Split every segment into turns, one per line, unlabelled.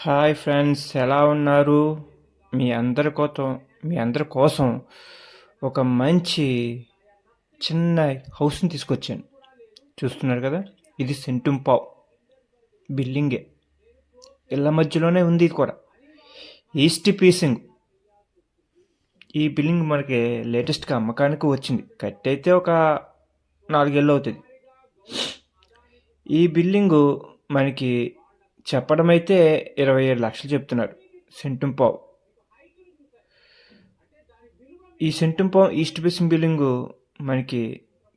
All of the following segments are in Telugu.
హాయ్ ఫ్రెండ్స్, ఎలా ఉన్నారు? మీ అందరి కోసం ఒక మంచి చిన్న హౌస్ని తీసుకొచ్చాను. చూస్తున్నారు కదా, ఇది సెంటుంపావ్ బిల్డింగే. ఇళ్ళ మధ్యలోనే ఉంది ఇది కూడా. East piecing. ఈ బిల్డింగ్ మనకి లేటెస్ట్గా అమ్మకానికి వచ్చింది. కట్టి అయితే ఒక 4 ఏళ్ళు అవుతుంది. ఈ బిల్డింగు మనకి చెప్పడం అయితే 27 లక్షలు చెప్తున్నారు సెంటుంపావ్. ఈ సెంటుంపావ్ ఈస్ట్ ఫేసింగ్ బిల్డింగు మనకి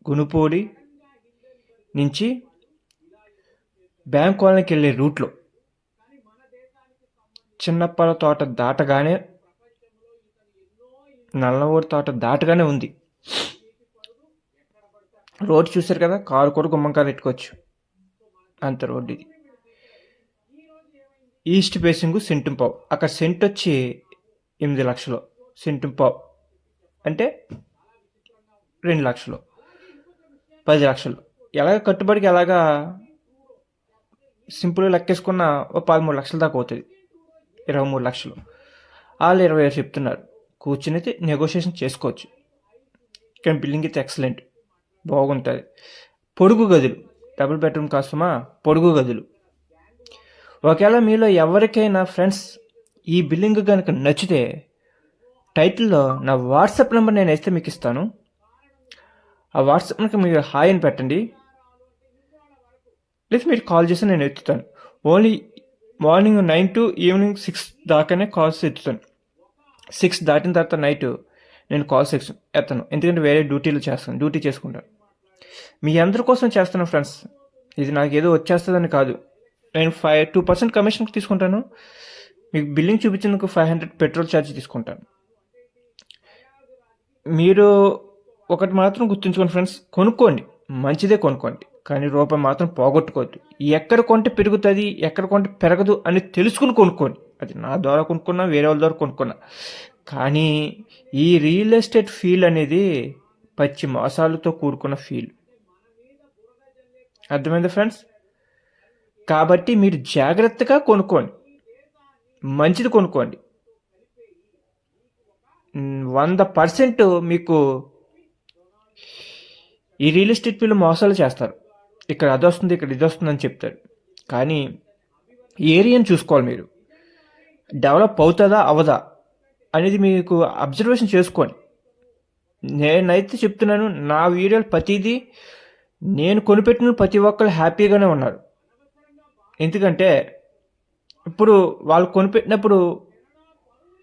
గునుపూడి నుంచి బ్యాంక్ కాలనీకి వెళ్ళే రూట్లో చిన్నప్పల తోట దాటగానే, నల్లవూరు తోట దాటగానే ఉంది. రోడ్ చూశారు కదా, కారు కూడా గుమ్మంకారు ఎట్టుకోవచ్చు, అంత రోడ్ ఇది. ఈస్ట్ ఫేసింగ్ సెంటుంపావ్. అక్కడ సెంట్ వచ్చి 8 లక్షలు. సెంటుంపావ్ అంటే 2 లక్షలు, 10 లక్షలు. ఎలాగ కట్టుబడికి ఎలాగా సింపుల్గా లెక్కేసుకున్న ఒక 13 లక్షల దాకా అవుతుంది. 23 లక్షలు. వాళ్ళు 27 చెప్తున్నారు. కూర్చుని అయితే నెగోషియేషన్ చేసుకోవచ్చు. కానీ బిల్డింగ్ అయితే ఎక్సలెంట్, బాగుంటుంది. పొడుగు గదులు, డబుల్ బెడ్రూమ్ కాస్తమా, పొడుగు గదులు. ఒకవేళ మీలో ఎవరికైనా ఫ్రెండ్స్ ఈ బిల్డింగ్ కనుక నచ్చితే టైటిల్లో నా వాట్సాప్ నెంబర్ నేను వేస్తే మీకు ఇస్తాను. ఆ వాట్సాప్కి మీరు హాయ్ అని పెట్టండి, లేదా మీరు కాల్ చేసి నేను ఎత్తుతాను. ఓన్లీ మార్నింగ్ 9 to ఈవినింగ్ 6 దాకానే కాల్స్ ఎత్తుతాను. 6 దాటిన తర్వాత నైట్ నేను కాల్స్ ఎత్తాను, ఎందుకంటే వేరే డ్యూటీ చేసుకుంటాను. మీ అందరి కోసం చేస్తాను ఫ్రెండ్స్. ఇది నాకు ఏదో వచ్చేస్తుందని కాదు. నేను 2% కమిషన్ తీసుకుంటాను. మీకు బిల్లింగ్ చూపించేందుకు 500 పెట్రోల్ ఛార్జ్ తీసుకుంటాను. మీరు ఒకటి మాత్రం గుర్తుంచుకోండి ఫ్రెండ్స్, కొనుక్కోండి, మంచిదే కొనుక్కోండి, కానీ రూపాయి మాత్రం పోగొట్టుకోవద్దు. ఎక్కడ కొంటే పెరుగుతుంది, ఎక్కడ కొంటే పెరగదు అని తెలుసుకుని కొనుక్కోండి. అది నా ద్వారా కొనుక్కున్నా, వేరే వాళ్ళ ద్వారా కొనుక్కున్నా. కానీ ఈ రియల్ ఎస్టేట్ ఫీల్ అనేది పచ్చి మోసాలతో కూడుకున్న ఫీల్. అర్థమైందా ఫ్రెండ్స్? కాబట్టి మీరు జాగ్రత్తగా కొనుక్కోండి, మంచిది కొనుక్కోండి. 100% మీకు ఈ రియల్ ఎస్టేట్ ఫీల్డ్ మోసాలు చేస్తారు. ఇక్కడ అది వస్తుంది, ఇక్కడ ఇది వస్తుంది అని చెప్తారు. కానీ ఏరియాని చూసుకోవాలి. మీరు డెవలప్ అవుతుందా అవదా అనేది మీకు అబ్జర్వేషన్ చేసుకోండి. నేనైతే చెప్తున్నాను, నా వీడియోలు ప్రతిదీ నేను కొనిపెట్టిన ప్రతి ఒక్కరు హ్యాపీగానే ఉన్నారు. ఎందుకంటే ఇప్పుడు వాళ్ళు కొనిపెట్టినప్పుడు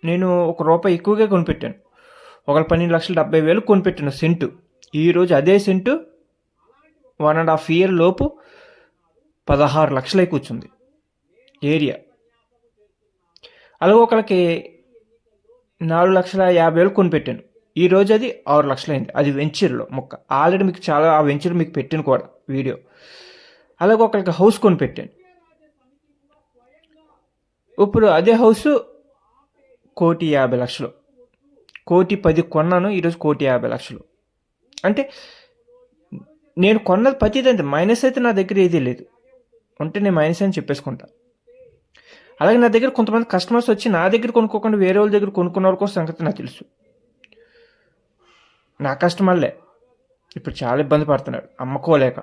నేను ₹1 ఎక్కువగా కొనిపెట్టాను. ఒకళ్ళు 12,70,000 కొనిపెట్టాను సెంటు. ఈరోజు అదే సెంటు 1.5 ఇయర్ లోపు 16 లక్షలై కూర్చుంది ఏరియా. అలాగే ఒకళ్ళకి 4,50,000 కొనిపెట్టాను. ఈరోజు అది 6 లక్షలైంది. అది వెంచర్లో మొక్క. ఆల్రెడీ మీకు చాలా ఆ వెంచర్ మీకు పెట్టాను కూడా వీడియో. అలాగే ఒకళ్ళకి హౌస్ కొనిపెట్టాను. ఇప్పుడు అదే హౌస్ 1,50,00,000, 1,10,00,000 కొన్నాను. ఈరోజు 1,50,00,000. అంటే నేను కొన్నది ప్రతిదీ అంతే. మైనస్ అయితే నా దగ్గర ఏదీ లేదు. ఉంటే నేను మైనస్ అని చెప్పేసుకుంటా. అలాగే నా దగ్గర కొంతమంది కస్టమర్స్ వచ్చి నా దగ్గర కొనుక్కోకుండా వేరే వాళ్ళ దగ్గర కొనుక్కున్న వాళ్ళ కోసం సంగతి నాకు తెలుసు. నా కస్టమర్లే ఇప్పుడు చాలా ఇబ్బంది పడుతున్నారు అమ్ముకోలేక.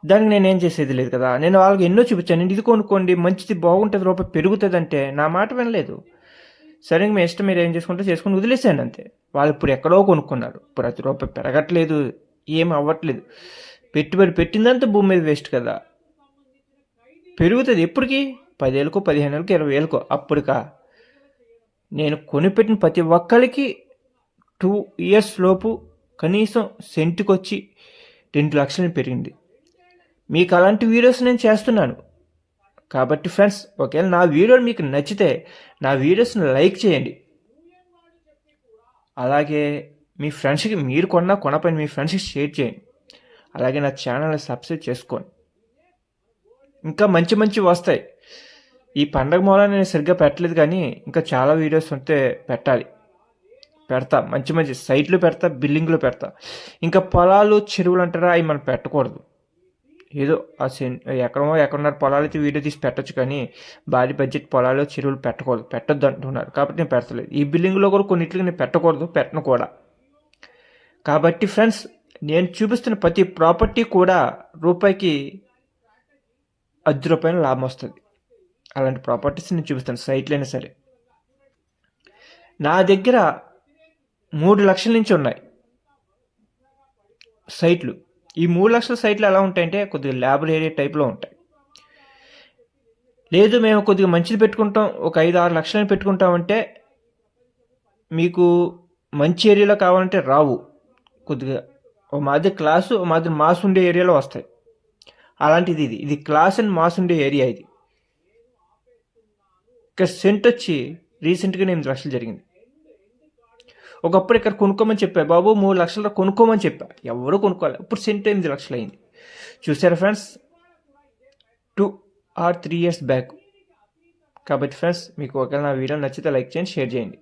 దానికి నేనేం చేసేది లేదు కదా. నేను వాళ్ళకి ఎన్నో చూపించాను, ఇది కొనుక్కోండి, మంచిది, బాగుంటుంది, రూపాయి పెరుగుతుంది అంటే నా మాట వినలేదు. సరే మీ ఇష్టం, మీరు ఏం చేసుకుంటే చేసుకుని వదిలేసాను అంతే. వాళ్ళు ఇప్పుడు ఎక్కడో కొనుక్కున్నారు. ఇప్పుడు అది రూపాయి పెరగట్లేదు, ఏం అవ్వట్లేదు. పెట్టుబడి పెట్టిందంతా భూమి మీద వేస్ట్ కదా. పెరుగుతుంది ఎప్పటికి? 10 ఏళ్ళకో, 15 ఏళ్ళకో, 20 ఏళ్ళకో. అప్పటికా నేను కొనిపెట్టిన ప్రతి ఒక్కరికి 2 ఇయర్స్ లోపు కనీసం సెంటుకి వచ్చి 2 లక్షలు పెరిగింది. మీకు అలాంటి వీడియోస్ నేను చేస్తున్నాను. కాబట్టి ఫ్రెండ్స్, ఒకవేళ నా వీడియోలు మీకు నచ్చితే నా వీడియోస్ని లైక్ చేయండి. అలాగే మీ ఫ్రెండ్స్కి, మీరు కొనపైన మీ ఫ్రెండ్స్కి షేర్ చేయండి. అలాగే నా ఛానల్ని సబ్స్క్రైబ్ చేసుకోండి. ఇంకా మంచి మంచి వస్తాయి. ఈ పండగ మూలాన నేను సరిగ్గా పెట్టలేదు, కానీ ఇంకా చాలా వీడియోస్ ఉంటే పెడతా. మంచి మంచి సైట్లు పెడతా, బిల్డింగ్లు పెడతా. ఇంకా పొలాలు, చెరువులు అంటారా, అవి మనం పెట్టకూడదు. ఏదో ఆ ఎక్కడున్నారు పొలాలు అయితే వీడియో తీసి పెట్టచ్చు, కానీ భారీ బడ్జెట్ పొలాలు చెరువులు పెట్టొద్దు అంటున్నారు. కాబట్టి నేను పెడతలేదు. ఈ బిల్డింగ్లో కూడా కొన్నిటికి నేను పెట్టను కూడా. కాబట్టి ఫ్రెండ్స్, నేను చూపిస్తున్న ప్రతి ప్రాపర్టీ కూడా రూపాయికి ₹10 లాభం వస్తుంది. అలాంటి ప్రాపర్టీస్ నేను చూపిస్తాను, సైట్లైనా సరే. నా దగ్గర 3 లక్షల నుంచి ఉన్నాయి సైట్లు. ఈ 3 లక్షల సైట్లు ఎలా ఉంటాయంటే కొద్దిగా ల్యాబ్ ఏరియా టైప్లో ఉంటాయి. లేదు మేము కొద్దిగా మంచిది పెట్టుకుంటాం, ఒక 5-6 లక్షలని పెట్టుకుంటామంటే మీకు మంచి ఏరియాలో కావాలంటే రావు. కొద్దిగా ఒక మాదిరి క్లాసు, ఒక మాదిరి మాస్ ఉండే ఏరియాలో వస్తాయి. అలాంటిది ఇది క్లాస్ అండ్ మాస్ ఉండే ఏరియా. ఇది ఇక్కడ సెంట్ వచ్చి రీసెంట్గా 8 లక్షలు జరిగింది. ఒకప్పుడు ఇక్కడ కొనుక్కోమని చెప్పా, బాబు 3 లక్షలు కొనుక్కోమని చెప్పా, ఎవరు కొనుక్కోవాలి. ఇప్పుడు సెంట్ 8 లక్షలు అయింది. చూసారా ఫ్రెండ్స్, 2 or 3 years బ్యాక్. కాబట్టి ఫ్రెండ్స్, మీకు ఒకవేళ నా వీడియో నచ్చితే లైక్ చేయండి, షేర్ చేయండి.